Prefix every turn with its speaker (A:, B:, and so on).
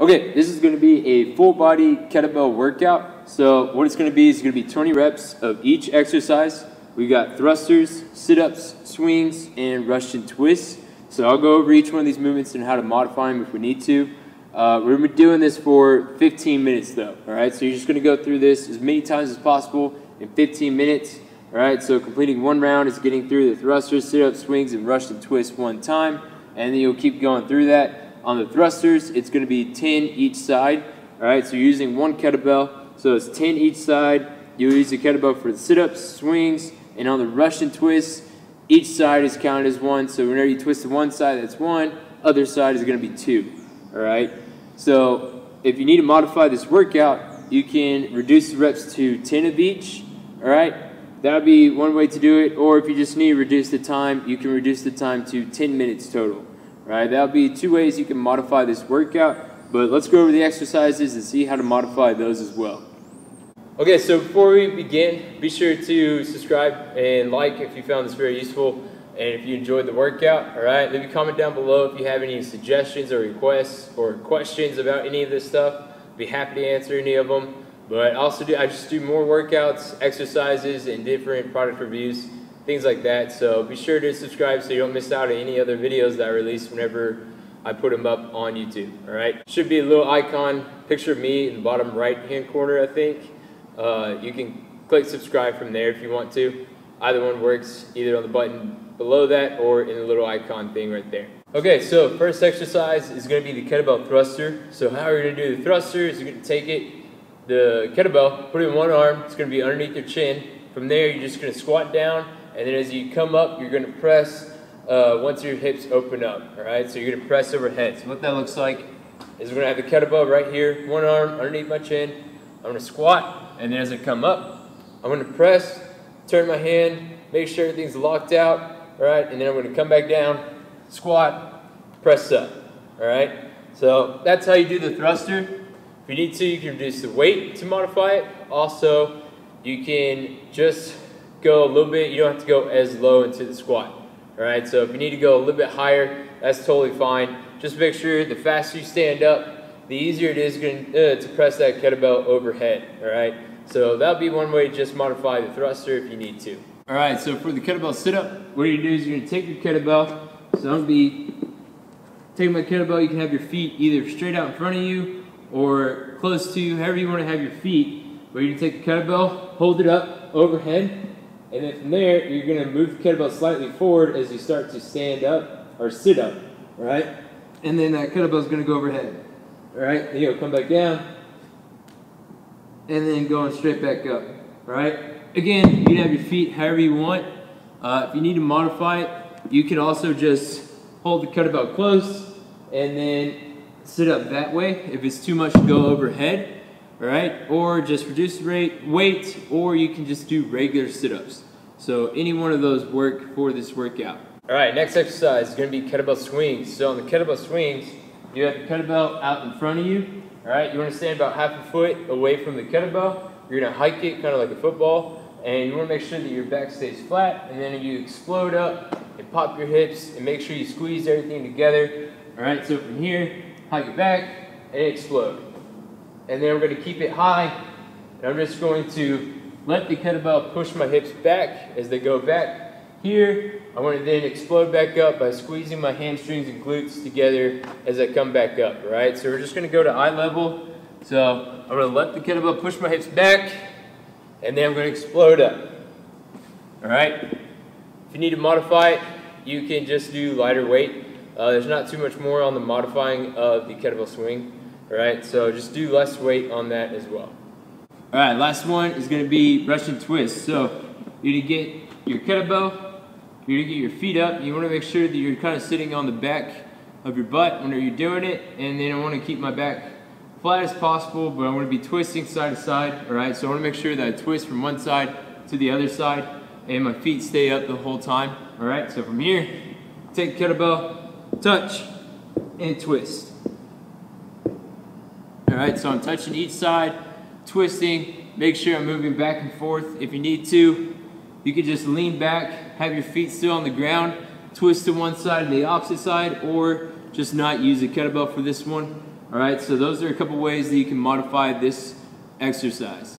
A: Okay, this is going to be a full body kettlebell workout. So what it's going to be is going to be 20 reps of each exercise. We got thrusters, sit-ups, swings, and Russian twists. So I'll go over each one of these movements and how to modify them if we need to. We're going to be doing this for 15 minutes though, all right? So you're just going to go through this as many times as possible in 15 minutes, all right? So completing one round is getting through the thrusters, sit-ups, swings, and Russian twists one time, and then you'll keep going through that. On the thrusters, it's going to be 10 each side, all right? So you're using one kettlebell, so it's 10 each side. You'll use the kettlebell for the sit-ups, swings, and on the Russian twists, each side is counted as one. So whenever you twist to one side, that's one. Other side is going to be two, all right? So if you need to modify this workout, you can reduce the reps to 10 of each, all right? That would be one way to do it. Or if you just need to reduce the time, you can reduce the time to 10 minutes total. Right, that'll be two ways you can modify this workout, but let's go over the exercises and see how to modify those as well. Okay, so before we begin, be sure to subscribe and like if you found this very useful and if you enjoyed the workout. All right, leave a comment down below if you have any suggestions or requests or questions about any of this stuff. I'd be happy to answer any of them. But I just do more workouts, exercises, and different product reviews, things like that. So be sure to subscribe so you don't miss out on any other videos that I release whenever I put them up on YouTube, all right? Should be a little icon, picture of me in the bottom right-hand corner, I think. You can click subscribe from there if you want to. Either one works, either on the button below that or in the little icon thing right there. Okay, so first exercise is gonna be the kettlebell thruster. So how you're gonna do the thruster is you're gonna take the kettlebell, put it in one arm, it's gonna be underneath your chin. From there, you're just gonna squat down, and then as you come up, you're going to press once your hips open up, all right? So you're going to press overhead. So what that looks like is we're going to have the kettlebell right here, one arm underneath my chin. I'm going to squat, and then as I come up, I'm going to press, turn my hand, make sure everything's locked out, all right? And then I'm going to come back down, squat, press up, all right? So that's how you do the thruster. If you need to, you can reduce the weight to modify it. Also, you can just go a little bit, you don't have to go as low into the squat. All right, so if you need to go a little bit higher, that's totally fine. Just make sure the faster you stand up, the easier it is to press that kettlebell overhead. All right, so that'll be one way to just modify the thruster if you need to. All right, so for the kettlebell sit-up, what you're gonna do is you're gonna take your kettlebell. So I'm gonna be taking my kettlebell. You can have your feet either straight out in front of you or close to you, however you want to have your feet. But you're gonna take the kettlebell, hold it up overhead. And then from there, you're going to move the kettlebell slightly forward as you start to stand up or sit up, all right? And then that kettlebell is going to go overhead, all right? Then you'll come back down, and then going straight back up, all right? Again, you can have your feet however you want. If you need to modify it, you can also just hold the kettlebell close and then sit up that way if it's too much to go overhead. All right, or just reduce the weight, or you can just do regular sit-ups. So any one of those work for this workout. All right, next exercise is going to be kettlebell swings. So on the kettlebell swings, you have the kettlebell out in front of you. All right, you want to stand about half a foot away from the kettlebell. You're going to hike it kind of like a football, and you want to make sure that your back stays flat. And then you explode up and pop your hips, and make sure you squeeze everything together. All right, so from here, hike it back and explode. And then we're going to keep it high, and I'm just going to let the kettlebell push my hips back as they go back. Here, I want to then explode back up by squeezing my hamstrings and glutes together as I come back up, all right? So we're just going to go to eye level. So I'm going to let the kettlebell push my hips back, and then I'm going to explode up, all right? If you need to modify it, you can just do lighter weight. There's not too much more on the modifying of the kettlebell swing. All right, so just do less weight on that as well. All right, last one is going to be Russian twist. So you're going to get your kettlebell, you're going to get your feet up. You want to make sure that you're kind of sitting on the back of your butt whenever you're doing it. And then I want to keep my back flat as possible, but I want to be twisting side to side. All right, so I want to make sure that I twist from one side to the other side and my feet stay up the whole time. All right, so from here, take the kettlebell, touch, and twist. All right, so I'm touching each side, twisting, make sure I'm moving back and forth. If you need to, you can just lean back, have your feet still on the ground, twist to one side and the opposite side, or just not use a kettlebell for this one. All right, so those are a couple ways that you can modify this exercise.